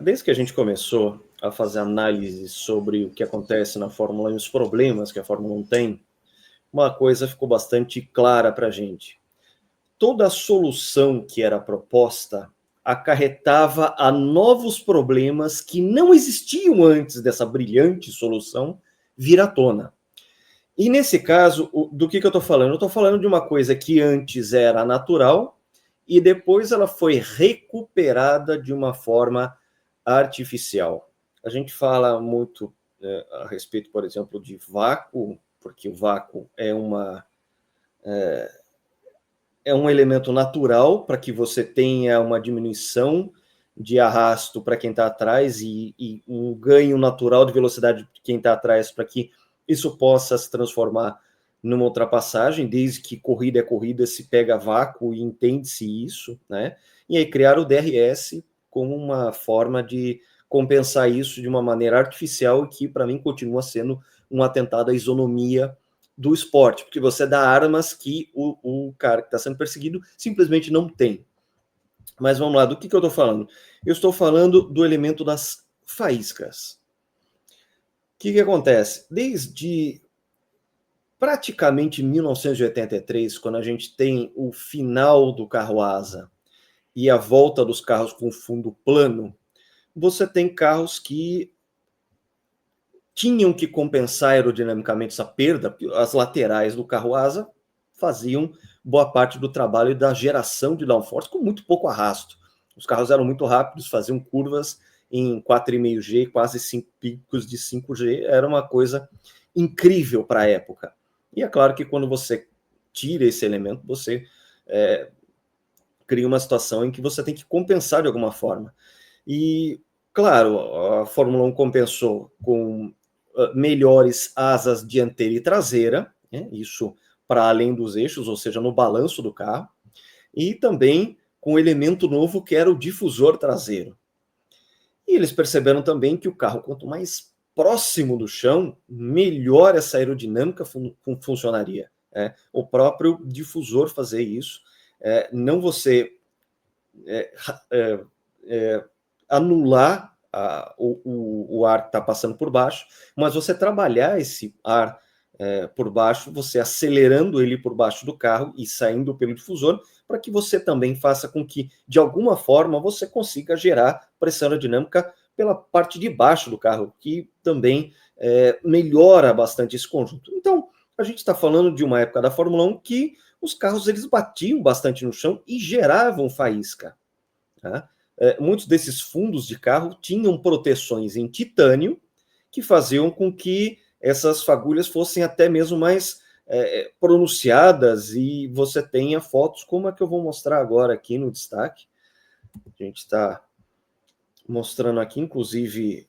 Desde que a gente começou a fazer análise sobre o que acontece na Fórmula 1 e os problemas que a Fórmula 1 tem, uma coisa ficou bastante clara para a gente. Toda a solução que era proposta acarretava a novos problemas que não existiam antes dessa brilhante solução vir à tona. E nesse caso, do que eu estou falando? Eu estou falando de uma coisa que antes era natural e depois ela foi recuperada de uma forma artificial. A gente fala muito a respeito, por exemplo, de vácuo, porque o vácuo é um elemento natural para que você tenha uma diminuição de arrasto para quem está atrás e um ganho natural de velocidade de quem está atrás para que isso possa se transformar numa ultrapassagem, desde que corrida é corrida, se pega vácuo e entende-se isso, né? E aí criar o DRS como uma forma de compensar isso de uma maneira artificial que, para mim, continua sendo um atentado à isonomia do esporte, porque você dá armas que o cara que está sendo perseguido simplesmente não tem. Mas vamos lá, do que eu estou falando? Eu estou falando do elemento das faíscas. O que acontece? Desde praticamente 1983, quando a gente tem o final do carro asa e a volta dos carros com fundo plano, você tem carros que tinham que compensar aerodinamicamente essa perda, porque as laterais do carro asa faziam boa parte do trabalho da geração de downforce com muito pouco arrasto. Os carros eram muito rápidos, faziam curvas em 4,5G, quase 5 picos de 5G, era uma coisa incrível para a época. E é claro que quando você tira esse elemento, você cria uma situação em que você tem que compensar de alguma forma. E, claro, a Fórmula 1 compensou com melhores asas dianteira e traseira, né? Isso para além dos eixos, ou seja, no balanço do carro, e também com um elemento novo que era o difusor traseiro. E eles perceberam também que o carro, quanto mais próximo do chão, melhor essa aerodinâmica funcionaria. O próprio difusor fazer isso, não você anular o ar que está passando por baixo, mas você trabalhar esse ar por baixo, você acelerando ele por baixo do carro e saindo pelo difusor, para que você também faça com que, de alguma forma, você consiga gerar pressão aerodinâmica pela parte de baixo do carro, que também melhora bastante esse conjunto. Então, a gente está falando de uma época da Fórmula 1 que os carros eles batiam bastante no chão e geravam faísca. Tá? Muitos desses fundos de carro tinham proteções em titânio que faziam com que essas fagulhas fossem até mesmo mais pronunciadas, e você tenha fotos como a que eu vou mostrar agora aqui no destaque. A gente está mostrando aqui, inclusive,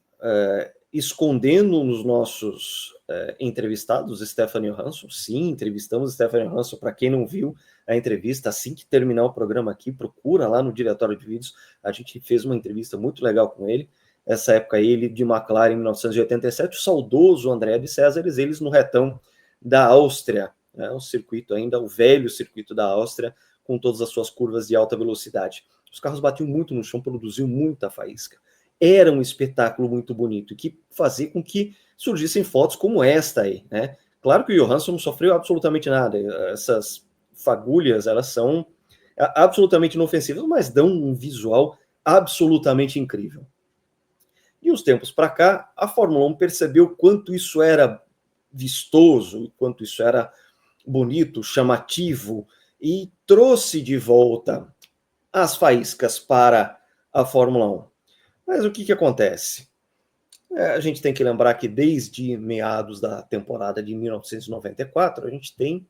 escondendo nos nossos entrevistados Stefano Johansson. Sim, entrevistamos Stefano Johansson. Para quem não viu a entrevista, assim que terminar o programa aqui, procura lá no diretório de vídeos. A gente fez uma entrevista muito legal com ele. Essa época ele de McLaren em 1987, o saudoso André de Césares, eles no retão da Áustria, né, o circuito ainda, o velho circuito da Áustria, com todas as suas curvas de alta velocidade. Os carros batiam muito no chão, produziam muita faísca. Era um espetáculo muito bonito, que fazia com que surgissem fotos como esta aí, né? Claro que o Johansson não sofreu absolutamente nada. Essas fagulhas, elas são absolutamente inofensivas, mas dão um visual absolutamente incrível. E uns tempos para cá, a Fórmula 1 percebeu quanto isso era vistoso, quanto isso era bonito, chamativo, e trouxe de volta as faíscas para a Fórmula 1. Mas o que acontece? A gente tem que lembrar que desde meados da temporada de 1994, a gente tem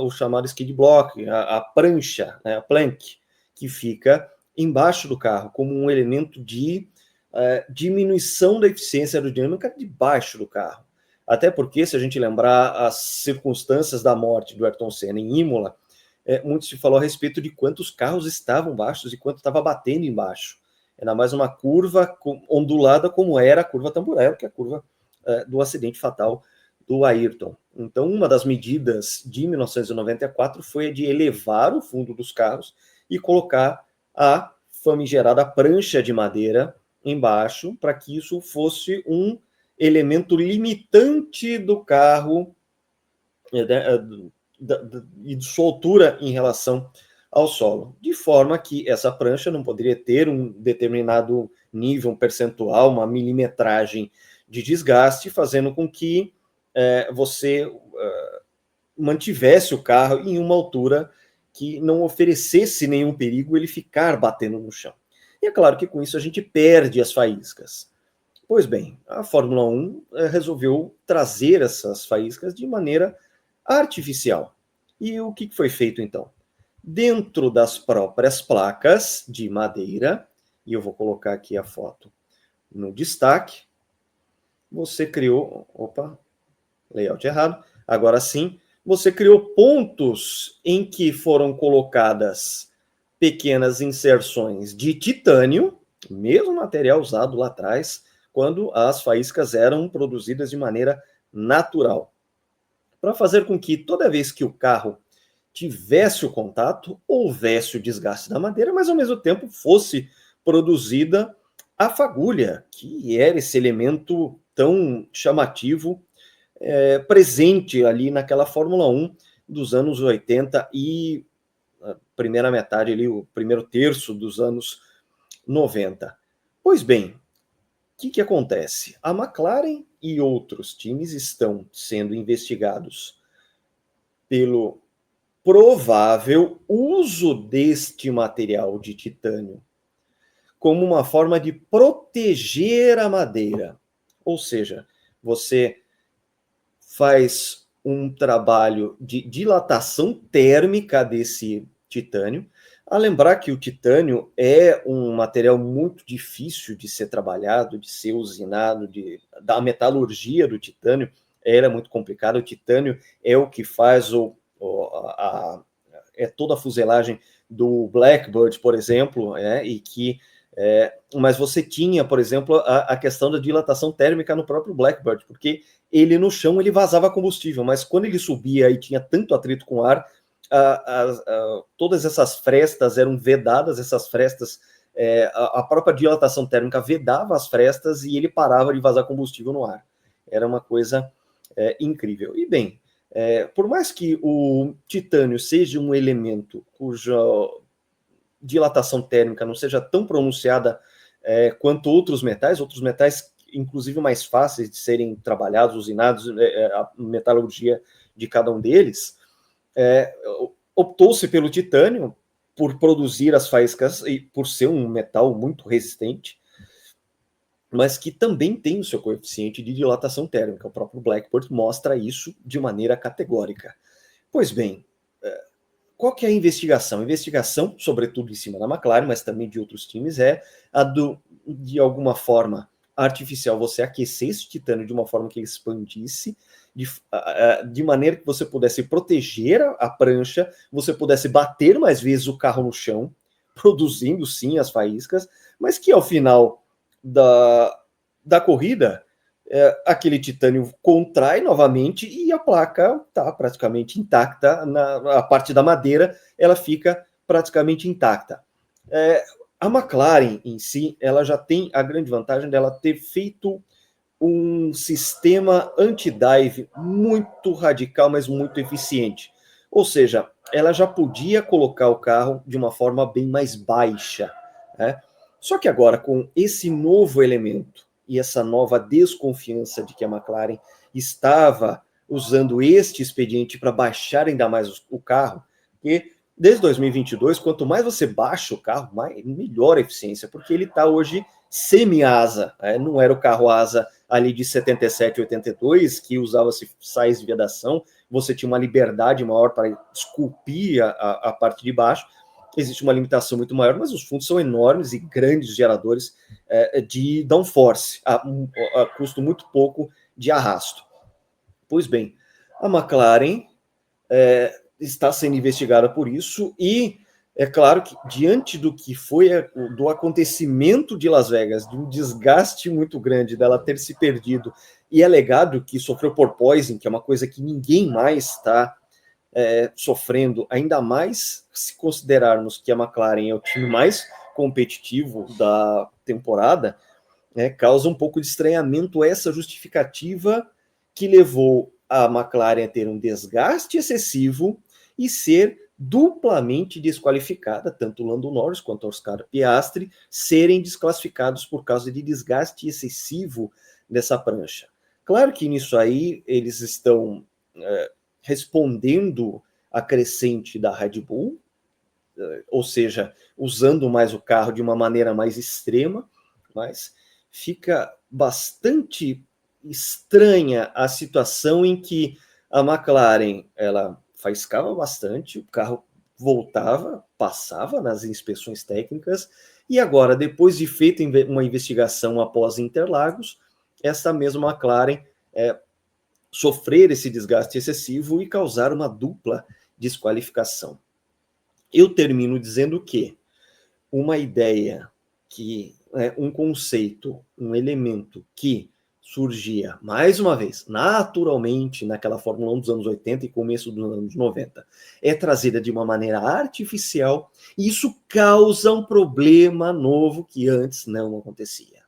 o chamado skid block, a prancha, né, a plank, que fica embaixo do carro, como um elemento de diminuição da eficiência aerodinâmica debaixo do carro. Até porque, se a gente lembrar as circunstâncias da morte do Ayrton Senna em Imola, muito se falou a respeito de quantos carros estavam baixos e quanto estava batendo embaixo. Ainda mais uma curva ondulada como era a curva Tamburello, que é a curva do acidente fatal do Ayrton. Então, uma das medidas de 1994 foi a de elevar o fundo dos carros e colocar a famigerada prancha de madeira embaixo, para que isso fosse um elemento limitante do carro e de sua altura em relação ao solo, de forma que essa prancha não poderia ter um determinado nível, um percentual, uma milimetragem de desgaste, fazendo com que você mantivesse o carro em uma altura que não oferecesse nenhum perigo ele ficar batendo no chão. E é claro que com isso a gente perde as faíscas. Pois bem, a Fórmula 1 resolveu trazer essas faíscas de maneira artificial. E o que foi feito então? Dentro das próprias placas de madeira, e eu vou colocar aqui a foto no destaque, você criou... Opa, layout errado. Agora sim, você criou pontos em que foram colocadas pequenas inserções de titânio, mesmo material usado lá atrás, quando as faíscas eram produzidas de maneira natural, para fazer com que toda vez que o carro tivesse o contato, houvesse o desgaste da madeira, mas ao mesmo tempo fosse produzida a fagulha, que era esse elemento tão chamativo presente ali naquela Fórmula 1 dos anos 80 e a primeira metade ali, o primeiro terço dos anos 90. Pois bem, o que acontece? A McLaren e outros times estão sendo investigados pelo provável uso deste material de titânio como uma forma de proteger a madeira. Ou seja, você faz um trabalho de dilatação térmica desse titânio. A lembrar que o titânio é um material muito difícil de ser trabalhado, de ser usinado, da metalurgia do titânio era muito complicada. O titânio é o que faz toda a fuselagem do Blackbird, por exemplo, mas você tinha, por exemplo, a questão da dilatação térmica no próprio Blackbird, porque ele no chão ele vazava combustível, mas quando ele subia e tinha tanto atrito com o ar, todas essas frestas eram vedadas, essas frestas, a própria dilatação térmica vedava as frestas e ele parava de vazar combustível no ar. Era uma coisa incrível. E bem, por mais que o titânio seja um elemento cuja dilatação térmica não seja tão pronunciada quanto outros metais inclusive mais fáceis de serem trabalhados, usinados, a metalurgia de cada um deles, optou-se pelo titânio por produzir as faíscas e por ser um metal muito resistente, mas que também tem o seu coeficiente de dilatação térmica. O próprio Blackbird mostra isso de maneira categórica. Pois bem, qual que é a investigação? A investigação, sobretudo em cima da McLaren, mas também de outros times, é a de alguma forma artificial, você aquecer esse titânio de uma forma que ele expandisse, de maneira que você pudesse proteger a prancha, você pudesse bater mais vezes o carro no chão, produzindo sim as faíscas, mas que ao final da corrida, aquele titânio contrai novamente e a placa está praticamente intacta, a parte da madeira ela fica praticamente intacta. A McLaren em si, ela já tem a grande vantagem dela ter feito um sistema anti-dive muito radical, mas muito eficiente. Ou seja, ela já podia colocar o carro de uma forma bem mais baixa, né? Só que agora, com esse novo elemento e essa nova desconfiança de que a McLaren estava usando este expediente para baixar ainda mais o carro, porque desde 2022, quanto mais você baixa o carro, melhor a eficiência, porque ele está hoje semi-asa, não era o carro asa ali de 77, 82, que usava-se sais de vedação, você tinha uma liberdade maior para esculpir a parte de baixo, existe uma limitação muito maior, mas os fundos são enormes e grandes geradores de downforce, a custo muito pouco de arrasto. Pois bem, a McLaren está sendo investigada por isso e é claro que diante do que foi do acontecimento de Las Vegas, de um desgaste muito grande dela ter se perdido e é alegado que sofreu porpoising, que é uma coisa que ninguém mais está sofrendo, ainda mais se considerarmos que a McLaren é o time mais competitivo da temporada, causa um pouco de estranhamento essa justificativa que levou a McLaren a ter um desgaste excessivo e ser duplamente desqualificada, tanto o Lando Norris quanto o Oscar Piastri serem desclassificados por causa de desgaste excessivo dessa prancha. Claro que nisso aí eles estão respondendo à crescente da Red Bull, ou seja, usando mais o carro de uma maneira mais extrema, mas fica bastante estranha a situação em que a McLaren, ela faiscava bastante, o carro voltava, passava nas inspeções técnicas, e agora, depois de feita uma investigação após Interlagos, essa mesma McLaren sofrer esse desgaste excessivo e causar uma dupla desqualificação. Eu termino dizendo que uma ideia que um conceito, um elemento que surgia, mais uma vez, naturalmente naquela Fórmula 1 dos anos 80 e começo dos anos 90, é trazida de uma maneira artificial, e isso causa um problema novo que antes não acontecia.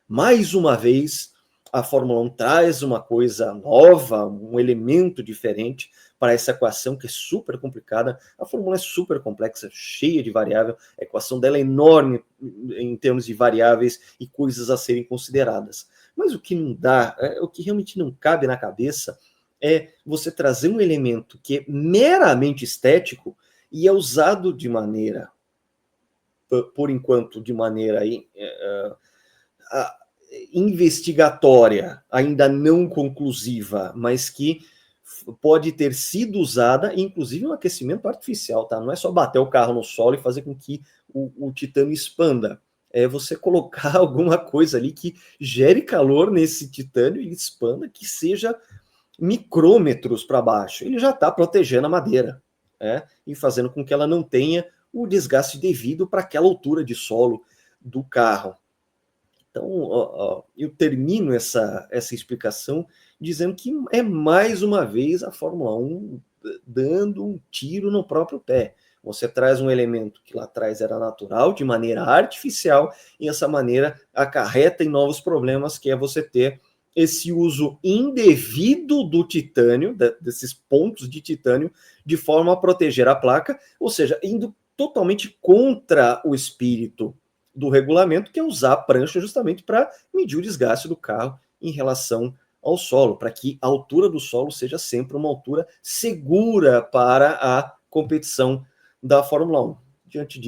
Mais uma vez, a Fórmula 1 traz uma coisa nova, um elemento diferente para essa equação que é super complicada. A Fórmula 1 é super complexa, cheia de variáveis, a equação dela é enorme em termos de variáveis e coisas a serem consideradas. Mas o que não dá, o que realmente não cabe na cabeça é você trazer um elemento que é meramente estético e é usado de maneira, por enquanto, de maneira investigatória, ainda não conclusiva, mas que pode ter sido usada, inclusive no aquecimento artificial, tá? Não é só bater o carro no solo e fazer com que o titânio expanda. É você colocar alguma coisa ali que gere calor nesse titânio e expanda, que seja micrômetros para baixo. Ele já está protegendo a madeira, e fazendo com que ela não tenha o desgaste devido para aquela altura de solo do carro. Então, eu termino essa explicação dizendo que é mais uma vez a Fórmula 1 dando um tiro no próprio pé. Você traz um elemento que lá atrás era natural, de maneira artificial, e essa maneira acarreta em novos problemas, que é você ter esse uso indevido do titânio, desses pontos de titânio, de forma a proteger a placa, ou seja, indo totalmente contra o espírito do regulamento, que é usar a prancha justamente para medir o desgaste do carro em relação ao solo, para que a altura do solo seja sempre uma altura segura para a competição da Fórmula 1. Diante disso,